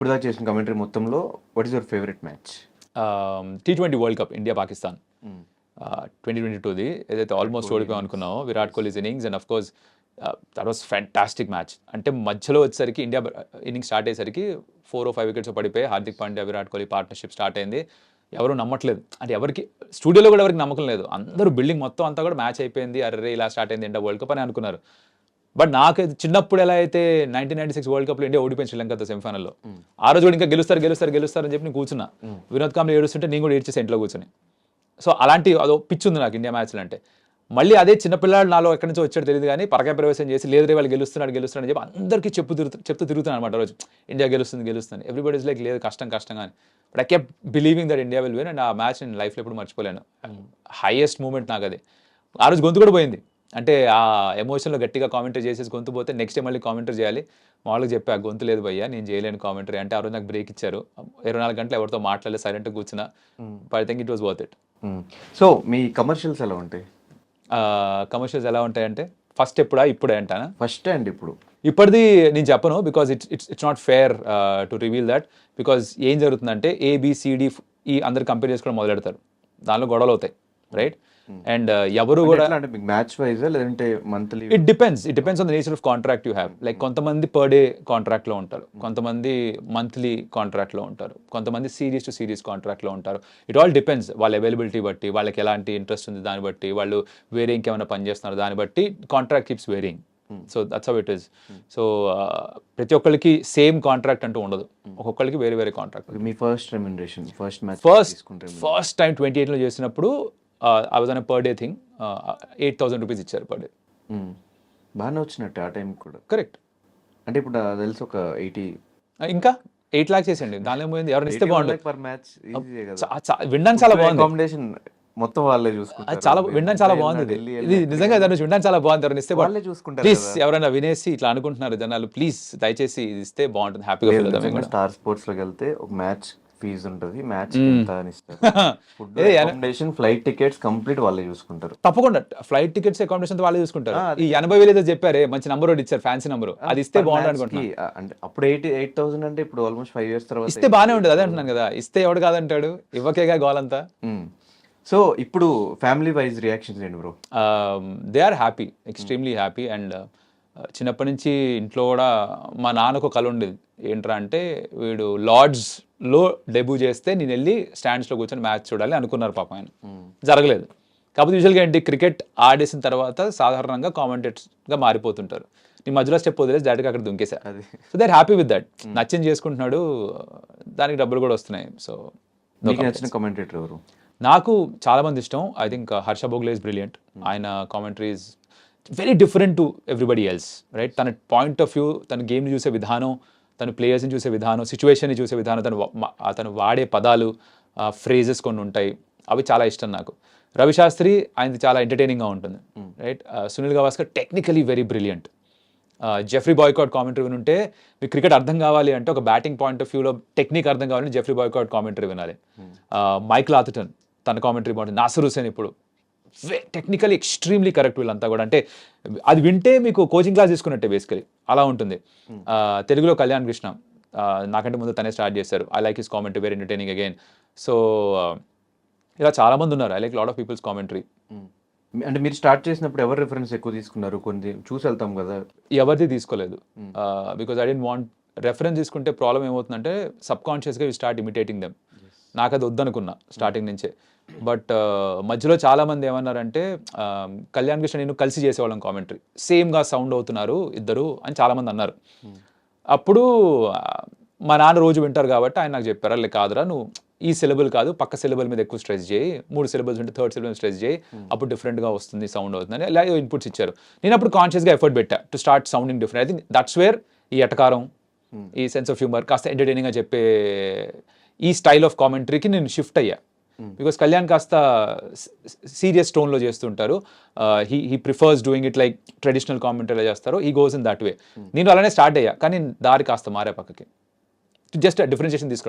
ఇప్పుడు దాకా చేసిన కమెంటరీ మొత్తంలో what is your favourite match? T20 world cup India Pakistan 2022ది ఏదైతే ఆల్మోస్ట్ ఓడిపోయాం అనుకున్నామో Virat Kohli's innings and of course that was fantastic match. అంటే మధ్యలో వచ్చేసరికి ఇండియా ఇన్నింగ్స్ స్టార్ట్ అయ్యేసరికి 4 or 5 వికెట్స్ పడిపోయి హార్దిక్ పాండ్యా విరాట్ కోహ్లీ పార్ట్నర్షిప్ స్టార్ట్ అయింది. ఎవరు నమ్మట్లేదు, అంటే ఎవరికి స్టూడియోలో కూడా ఎవరికి నమ్మకం లేదు. అందరూ బిల్డింగ్ మొత్తం అంతా కూడా మ్యాచ్ అయిపోయింది, అరే ఇలా స్టార్ట్ అయింది ఇండియా వరల్డ్ కప్ అని అనుకున్నారు. బట్ నాకు చిన్నప్పుడు ఎలా అయితే 1996 వరల్డ్ కప్లో ఇండియా ఓడిపోయింది శ్రీలంకతో సెమీఫైనల్లో, ఆ రోజు కూడా ఇంకా గెలుస్తారు అని చెప్పి నేను కూర్చున్నా. వినోద్ కాంబ్లీ ఏడుస్తుంటే నేను కూడా ఏడ్చేసి ఇంట్లో కూర్చొని. సో అలాంటి అదో పిచ్చి ఉంది నాకు ఇండియా మ్యాచ్లు అంటే. మళ్ళీ అదే చిన్నపిల్లాడు నాలో ఎక్కడి నుంచో వచ్చాడు తెలియదు కానీ పరకాయ ప్రవేశం చేసి లేదు వాళ్ళు గెలుస్తున్నాడు అని చెప్పి అందరికీ చెప్తూ తిరుగుతున్నాను అనమాట రోజు. ఇండియా గెలుస్తుంది ఎవ్రీబడి ఇస్ లైక్ లేదు కష్టం అని. But I kept believing that India will win and ఆ మ్యాచ్ నేను లైఫ్లో ఎప్పుడు మర్చిపోలేను. హైయెస్ట్ మూమెంట్ నాకు అది. ఆ రోజు గొంతు కూడా పోయింది, అంటే ఆ ఎమోషన్లో గట్టిగా కామెంటరీ చేసేసి గొంతు పోతే నెక్స్ట్ డే మళ్ళీ కామెంటరీ చేయాలి. వాళ్ళకి చెప్పా గొంతు లేదు భయ్యా నేను చేయలేను కామెంటరీ అంటే. ఆ రోజు నాకు బ్రేక్ ఇచ్చారు. 24 గంటలు ఎవరితో మాట్లాడలేదు, సైలెంట్గా కూర్చున్నా. But I think it was worth it. So me commercials ఎలా ఉంటాయి? కమర్షియల్స్ ఎలా ఉంటాయంటే ఫస్ట్ ఇప్పుడే అంటానా? ఫస్ట్ అండ్ ఇప్పటిది నేను చెప్పను, because it's not fair to reveal that. Because ఏం జరుగుతుందంటే ABCDE అందరు కంపేర్ చేసుకోవడం మొదలెడతారు, దానిలో గొడవలు అవుతాయి, రైట్? అండ్ ఎవరు కూడా మ్యాచ్ వైజ్ లేదంటే monthly it depends on the nature of contract you have. Like కొంతమంది పర్ డే కాంట్రాక్ట్లో ఉంటారు, కొంతమంది మంత్లీ కాంట్రాక్ట్లో ఉంటారు, కొంతమంది సిరీస్ టు సిరీస్ కాంట్రాక్ట్లో ఉంటారు. ఇట్ ఆల్ డిపెండ్స్ వాళ్ళ అవైలబిలిటీ బట్టి, వాళ్ళకి ఎలాంటి ఇంట్రెస్ట్ ఉంది దాన్ని బట్టి, వాళ్ళు వేరే ఇంకేమైనా పని చేస్తున్నారు దాన్ని బట్టి contract keeps wearing. So that's how it is. So ప్రతి ఒక్కరికి సేమ్ కాంట్రాక్ట్ అంటూ ఉండదు, ఒక్కొక్కరికి వేరే వేరే కాంట్రాక్ట్. మీ ఫస్ట్ రెమ్యునరేషన్ ఫస్ట్ టైం 28లో చేసినప్పుడు I was on a per day thing, 8,000 rupees ఇచ్చారు per day. బాగానే వచ్చినట్టు ఆ టైం కూడా. కరెక్ట్. అంటే ఇప్పుడు తెలుసు ఒక 80 ఇంకా 8 lakhs చేసండి, దానిలో పోయింది. ఎవరైనా ఇస్తే బాగుంటుంది పర్ మ్యాచ్. వినడానికి చాలా బాగుంది. అకామిడేషన్ మొత్తం వాళ్ళే చూసుకుంటారు. చాలా వినడానికి చాలా బాగుంది ఇది నిజంగా. దాని నుంచి వినడానికి చాలా బాగుంది. ఎవరైనా ఇస్తే వాళ్ళే చూసుకుంటారు. ప్లీజ్ ఎవరైనా వినేసి ఇట్లా అనుకుంటున్నారు జనాలు, ప్లీజ్ దయచేసి ఇది ఇస్తే బాగుంటుంది, హ్యాపీగా ఫీల్ అవుతాం. స్టార్ స్పోర్ట్స్ లోకి వెళ్తే ఒక మ్యాచ్ ఫీజు ఉంటుంది, మ్యాచ్ ఎంత అని ఇస్తారు. Food, accommodation, flight tickets complete వాళ్ళే చూసుకుంటారు. తప్పకుండా ఫ్లైట్ టికెట్స్ అకామిడేషన్ వాళ్ళే చూసుకుంటారు. ఈ 80,000 ఏదో చెప్పారే మంచి నంబర్ ఒకటి ఇచ్చారు, ఫ్యాన్సీ నంబర్, అది ఇస్తే బాగుంటుంది అనుకుంటున్నా. అంటే అప్పుడు 8,000 అంటే ఇప్పుడు ఆల్మోస్ట్ 5 years తర్వాత ఇస్తే బాగానే ఉంటుంది. అదే అంటున్నాను కదా, ఇస్తే ఎవడు కాదంటాడు, ఇవ్వకేగా గోలంతా. సో ఇప్పుడు ఫ్యామిలీ వైజ్ రియాక్షన్స్ ఏంటి bro? They are happy, extremely happy. And చిన్నప్పటి నుంచి ఇంట్లో కూడా మా నాన్నకు కళ ఉండేది ఏంట్రా అంటే, వీడు లార్డ్స్లో డెబ్యూ చేస్తే నేను వెళ్ళి స్టాండ్స్లో కూర్చొని మ్యాచ్ చూడాలి అనుకున్నారు పాపం ఆయన. జరగలేదు. కాకపోతే యూజువల్గా ఏంటి, క్రికెట్ ఆడేసిన తర్వాత సాధారణంగా కామెంటేటర్స్గా మారిపోతుంటారు. నీ మధ్యలో స్టెప్ వదిలేసి డైరెక్ట్గా అక్కడ దుంకేసా. So they are happy with that. నచ్చింది చేసుకుంటున్నాడు, దానికి డబ్బులు కూడా వస్తున్నాయి. సో మీకు నచ్చిన కామెంటేటర్ ఎవరు? నాకు చాలా మంది ఇష్టం. I think Harsha Bhogle is brilliant. ఆయన commentary is very different to everybody else, right? తన పాయింట్ ఆఫ్ వ్యూ, తన గేమ్ని చూసే విధానం, తన ప్లేయర్స్ని చూసే విధానం, సిచ్యువేషన్ని చూసే విధానం, తను వాడే పదాలు, ఫ్రేజెస్ కొన్ని ఉంటాయి, అవి చాలా ఇష్టం నాకు. రవి శాస్త్రి ఆయనది చాలా ఎంటర్టైనింగ్గా ఉంటుంది, right? Sunil Gavaskar technically very brilliant. Geoffrey Boycott commentary వినుంటే మీకు క్రికెట్ అర్థం కావాలి అంటే, ఒక బ్యాటింగ్ పాయింట్ ఆఫ్ వ్యూలో టెక్నిక్ అర్థం కావాలంటే జెఫ్రీ బాయ్కాట్ కామెంటరీ వినాలి. మైక్ లాథర్టన్ తన కామెంటరీ బాగుంటుంది. నాసర్ హుసేన్ ఇప్పుడు టెక్నికలీ ఎక్స్ట్రీమ్లీ కరెక్ట్. వీళ్ళంతా కూడా అంటే అది వింటే మీకు కోచింగ్ క్లాస్ తీసుకున్నట్టే బేసికలీ, అలా ఉంటుంది. తెలుగులో కళ్యాణ్ కృష్ణ, నాకంటే ముందు తనే స్టార్ట్ చేశారు. I like his commentary, very entertaining again. So ఇలా చాలా మంది ఉన్నారు. I like lot of people's commentary. అంటే మీరు స్టార్ట్ చేసినప్పుడు ఎవరు రిఫరెన్స్ ఎక్కువ తీసుకున్నారు? కొన్ని చూసి వెళ్తాం కదా. ఎవరిది తీసుకోలేదు, because I don't want reference. తీసుకుంటే ప్రాబ్లం ఏమవుతుందంటే సబ్ కాన్షియస్గా యూ స్టార్ట్ ఇమిటేటింగ్ దెమ్. నాకు అది వద్దనుకున్నా స్టార్టింగ్ నుంచే. బట్ మధ్యలో చాలామంది ఏమన్నారంటే, కళ్యాణ్ కృష్ణ నేను కలిసి చేసేవాళ్ళం కామెంటరీ, సేమ్గా సౌండ్ అవుతున్నారు ఇద్దరు అని చాలామంది అన్నారు. అప్పుడు మా నాన్న రోజు వింటారు కాబట్టి ఆయన నాకు చెప్పారు, అలా కాదురా నువ్వు ఈ సిలబుల్ కాదు, పక్క సిలబుల్ మీద ఎక్కువ స్ట్రెస్ చేయి, 3 syllables ఉంటే 3rd syllable స్ట్రెస్ చేయి, అప్పుడు డిఫరెంట్గా వస్తుంది, సౌండ్ అవుతుంది అని ఇలా ఇన్పుట్స్ ఇచ్చారు. నేను అప్పుడు కాన్షియస్గా ఎఫర్ట్ పెట్టా to start sounding different. I think that's where ఈ ఎటకారం, ఈ సెన్స్ ఆఫ్ హ్యూమర్, కాస్త ఎంటర్టైనింగ్గా చెప్పే ఈ స్టైల్ ఆఫ్ కామెంటరీకి నేను షిఫ్ట్ అయ్యా. బికాస్ కళ్యాణ్ కాస్త సీరియస్ టోన్లో చేస్తుంటారు. He prefers doing it like traditional కామెంటరీలో చేస్తారు. He goes in that way. నేను అలానే స్టార్ట్ అయ్యా, కానీ దారి కాస్త మారే పక్కకి, జస్ట్ డిఫరెన్షియేషన్ తీసుకురావడం.